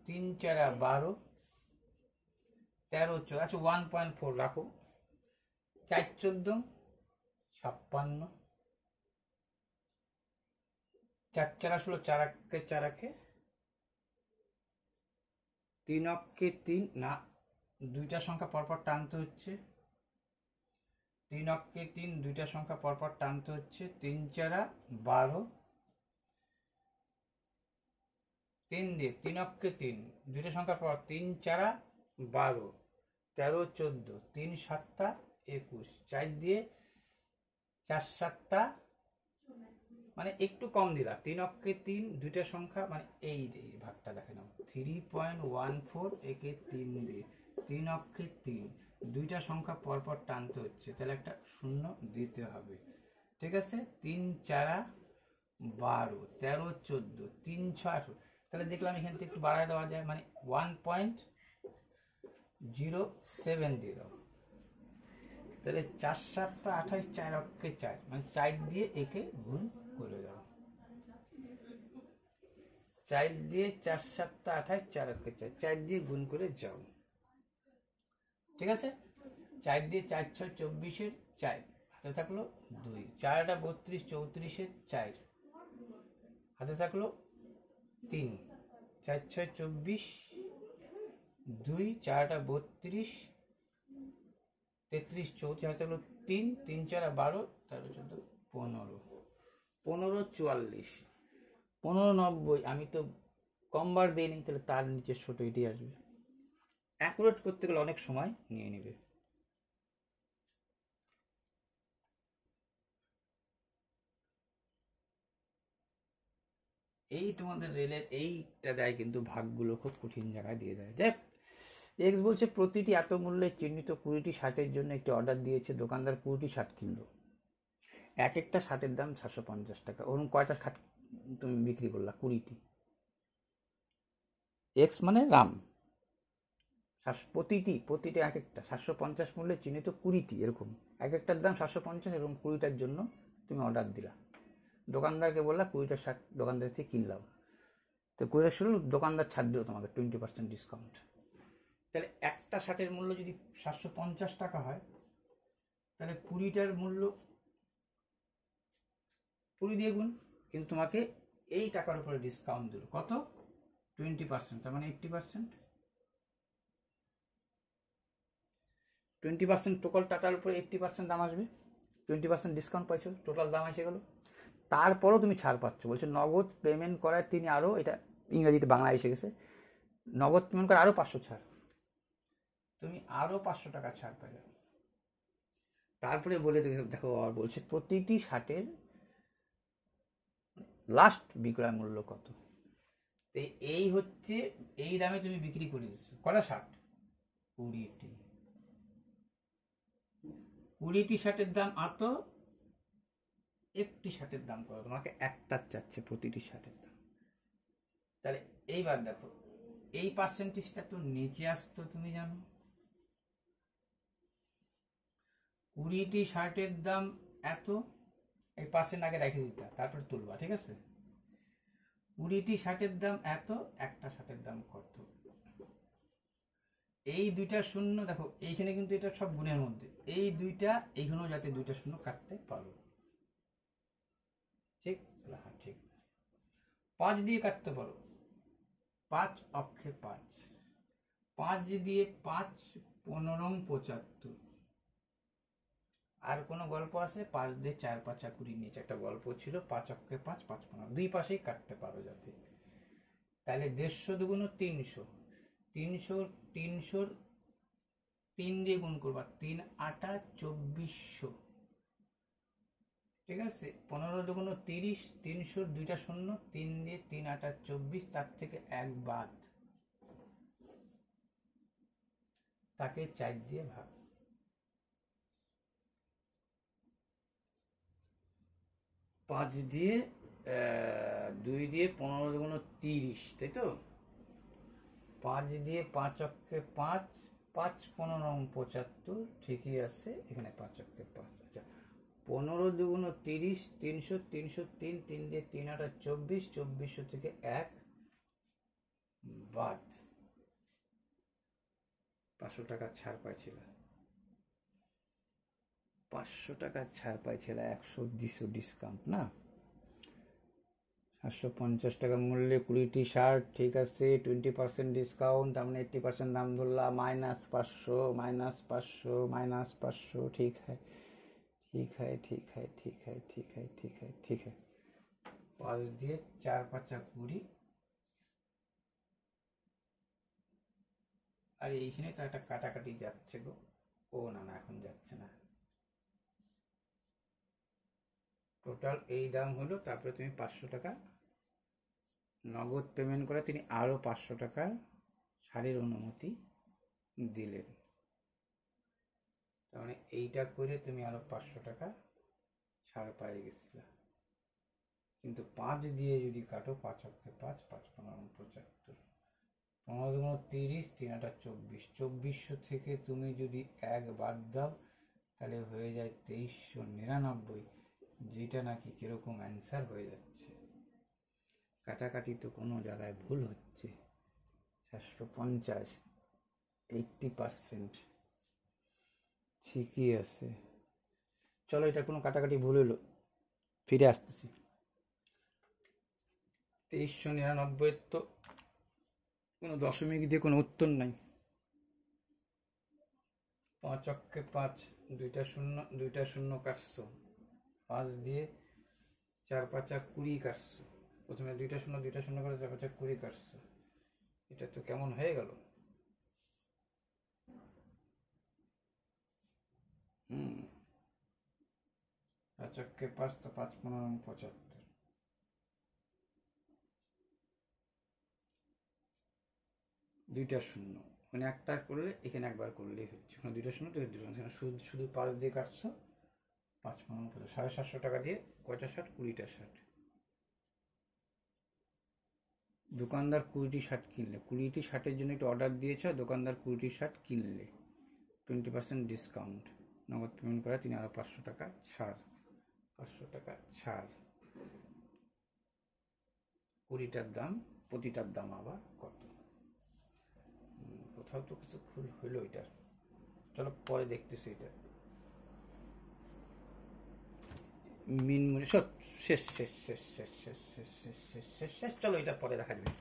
3 4 12, 13 14, আচ্ছা 1.4 রাখো, 4 14 56, 4 4 16, 4 অক্ষে 4 অক্ষে, 3 অক্ষে 3 না, দুইটা সংখ্যা পরপর টানতে হচ্ছে, 3 অক্ষে 3, দুইটা সংখ্যা পরপর টানতে হচ্ছে, 3 4 12, 3 দিয়ে 3 অক্ষে 3, দুইটা সংখ্যা পর 3 4 12, 13 14, 3 7 21, 4 দিয়ে 4 7, মানে একটু কম দিলা, 3 অক্ষে 3, দুইটা সংখ্যা, মানে এই ভাগটা দেখে নাও, 3.14 একে 3 দিয়ে, 3 অক্ষে 3, দুইটা সংখ্যা পরপর টানতে হচ্ছে, তাহলে একটা শূন্য দিতে হবে। ঠিক আছে, 3 4 12, 13 14, 3 6, তাহলে দেখলাম এখান থেকে একটু বাড়ায় দেওয়া যায়, মানে 1.07 দিয়ে দাও। তাহলে 4 7 28, 4 অক্ষে 4, মানে 4 দিয়ে একে গুণ করে দাও। 4 দিয়ে 4 7 28, 4 অক্ষে 4, 4 দিয়ে গুণ করে যাও। ঠিক আছে, 4 দিয়ে 4 6 24 4, হাতে থাকলো 2, 4 32 34 4, হাতে থাকলো 3, 4 6 24, 2 4 32 33 34, হাতে থাকলো 3, 3 4 12, 13 14 15, 15 44, 15 90, আমি তো কম বার দিইনি, তাহলে তার নিচে ছোট এটি আসবে। অ্যাকুরেট করতে গেলে অনেক সময় নিয়ে নেবে। এই তোমাদের রেলের এইটা দেয়, কিন্তু ভাগগুলো খুব কঠিন জায়গায় দিয়ে দেয়। দেখ, এক্স বলছে প্রতিটি এত মূল্যে চিহ্নিত 20টি শার্টের জন্য একটি অর্ডার দিয়েছে, দোকানদার 20টি শার্ট কিনলো, এক একটা শার্টের দাম 750 টাকা। ওরকম কয়টা শার্ট তুমি বিক্রি করলা? 20টি। এক্স মানে রাম, প্রতিটি এক একটা 750 মূল্যে চিহ্নিত 20টি, এরকম এক একটার দাম 750, এরকম 20টার জন্য তুমি অর্ডার দিলা, দোকানদারকে বললা 20টা শার্ট দোকানদার থেকে কিনলাম, তো 20টা শুরু দোকানদার ছাড় দিল তোমাকে 20% ডিসকাউন্ট। তাহলে একটা শার্টের মূল্য যদি 750 টাকা হয়, তাহলে 20টার মূল্য 20 দিয়ে গুণ, কিন্তু তোমাকে এই টাকার উপরে ডিসকাউন্ট দিল কত? 20%, তার মানে 80%। 20% টোটাল টাকার উপরে 80% দাম আসবে, 20% ডিসকাউন্ট পাইছো, টোটাল দাম এসে গেল। তারপরও তুমি ছাড় পাচ্ছ, বলছে নগদ পেমেন্ট করায় তিনি আরও, এটা ইংরেজিতে বাংলায় এসে গেছে, নগদ পেমেন্ট করে আরও 500 ছাড়, তুমি আরও 500 টাকা ছাড় পাবে। তারপরে বলে দেখো, আর বলছে প্রতিটি শার্টের লাস্ট বিক্রয় মূল্য কত। তো এই হচ্ছে, এই দামে তুমি বিক্রি করে দিচ্ছ কটা শার্ট? 20টি। 20টি শার্টের দাম এত, একটি শার্টের দাম কত? তোমাকে একটা চাচ্ছে প্রতিটি শার্টের দাম। তাহলে এইবার দেখো, এই পার্সেন্টেজটা তো নিচে আসতো, তুমি জানো 20টি শার্টের দাম এত, এই পার্সেন্ট আগে রেখে দিতে, তারপর তুলবা। ঠিক আছে, 20টি শার্টের দাম এত, একটা শার্টের দাম কত, এই দুইটা শূন্য দেখো এইখানে, কিন্তু এটা সব গুণের মধ্যে, এই দুইটা এইখানেও যাতে দুইটা শূন্য কাটতে পারো। ঠিক, হ্যাঁ ঠিক, 5 দিয়ে কাটতে পারো, 5 অক্ষে 5, 5 দিয়ে 5 15 75। আর কোনো গল্প আছে? 5 দিয়ে 4 5 20, নিচে একটা গল্প ছিল, 5 অক্ষে 5, 5 15, দুই পাশেই কাটতে পারো যাতে। তাহলে 150 দুগুণ 300, 300 3 দিয়ে গুণ করবা, 3 8 2400, ঠিক আছে। 15 দুগুণ 30, 300 দুইটা শূন্য, 3 দিয়ে 3 8 24, তার থেকে 1 বাদ, তাকে 4 দিয়ে ভাগ। 5 দিয়ে 2 দিয়ে 15 দুগুণ 30, তাই তো। 5 দিয়ে 5 অক্ষে 5, 5 15 75, ঠিকই আছে, এখানে 5 অক্ষে 5। আচ্ছা, 15 দুগুণ 30, 300, 303, 3 দিয়ে 3 8 24, 2400 থেকে 1 বাদ, 500 টাকা ছাড় পাইছিল, 500 টাকা ছাড় পাইছিল, 100 ডিসকাউন্ট না, 750 টাকা মূল্যে 20টি শার্ট, ঠিক আছে। 20% ডিসকাউন্ট, তার মানে 80% দাম ধরলা, -500, -500, -500, ঠিক है, ठीक है, ठीक है, ठीक है, ठीक है, ठीक है, ठीक है। 5 দিয়ে 4 5 20, আর এইখানে তো একটা কাটাকাটি যাচ্ছে গো। ও না না, এখন যাচ্ছে না। টোটাল এই দাম হলো, তারপরে তুমি 500 টাকা নগদ পেমেন্ট করে তিনি আরও 500 টাকার ছাড়ের অনুমতি দিলেন। তার মানে এইটা করে তুমি আরও 500 টাকা ছাড় পাই গেছিল। কিন্তু 5 দিয়ে যদি কাটো, 5 অক্ষে 5, 5 15 75, 15 দুগুণ 30, 3 8 24, 2400 থেকে তুমি যদি 1 বাদ দাও, তাহলে হয়ে যায় 2399, যেটা নাকি কিরকম অ্যান্সার হয়ে যাচ্ছে। কাটাকাটি তো কোনো জায়গায় ভুল হচ্ছে। 750, 80%, ঠিকই আছে। চলো, এটা কোনো কাটাকাটি ভুল হলো, ফিরে আসতেছি। 2399 তো কোনো দশমিক দিয়ে কোনো উত্তর নাই। 5 অক্ষে 5, 2টা শূন্য 2টা শূন্য কাটছো, 5 দিয়ে 4 5 20 কাটছো, প্রথমে 2টা শূন্য 2টা শূন্য করে 4 5 20 কাটছো, এটা তো কেমন হয়ে গেল। 5 অক্ষে 5 তো 5 15 75, দুইটা শূন্য, মানে একটা করলে এখানে একবার করলেই হচ্ছে, ওখানে 2টা শূন্য তো 2টা শূন্য, শুধু 5 দিয়ে কাটছো, 5 15 75, 750 টাকা দিয়ে কয়টা শার্ট? 20টা শার্ট। দোকানদার 20টি শার্ট কিনলে, 20টি শার্টের জন্য একটু অর্ডার দিয়েছ, দোকানদার 20টি শার্ট কিনলে, 20% ডিসকাউন্ট, নগদ পেমেন্ট করা, তিনি আরও 500 টাকা ছাড়, 500 টাকা ছাড়। 20টার দাম, প্রতিটার দাম আবার কত? কোথাও তো কিছু ভুল হইলো এটার। চলো পরে দেখতেছি এটা। মিনমুনি সব শেষ শেষ শেষ শেষ শেষ শেষ শেষ শেষ শেষ শেষ, চলো এটা পরে দেখা যাবে।